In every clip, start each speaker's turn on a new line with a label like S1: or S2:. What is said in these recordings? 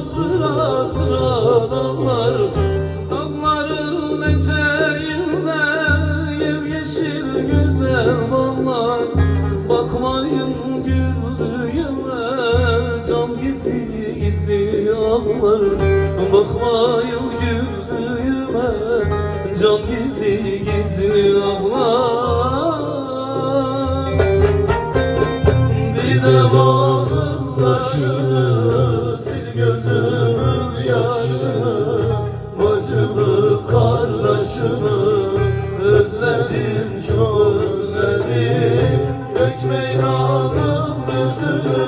S1: sıra sıra dağlar, dağların eteğinde yemyeşil güzel bağlar. Bakmayın güldüğüme, can gizli gizli ağlar. Bakmayın güldüğüme, can gizli gizli ağlar. Dile bağım taşını, sil gözümün yaşını, bacımı kardeşimi özledim, çok özledim. Gök meydanın düzünü,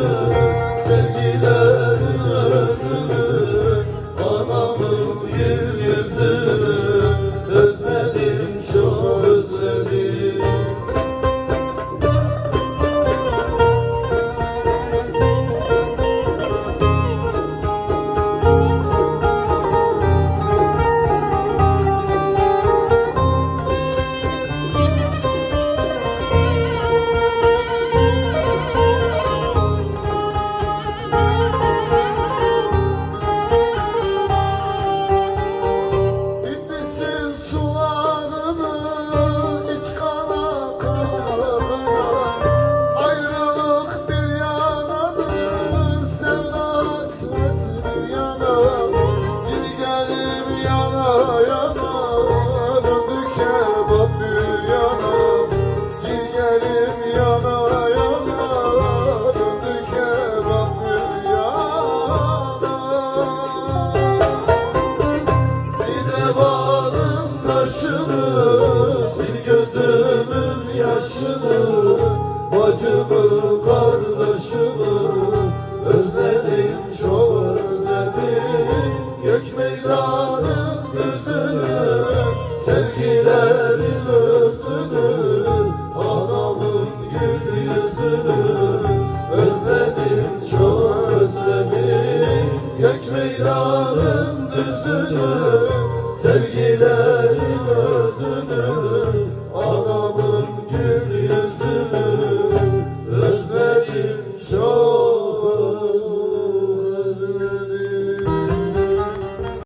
S1: sevgilerin özünü, anamın gül yüzünü özledim, çok özledim. Sil gözümün yaşını, bacımı kardeşimi özledim, çok özledim. Gök meydanın düzünü, sevgilerin özünü, anamın gül yüzünü özledim, çok özledim. Gök meydanın düzünü, sevgilerin özünü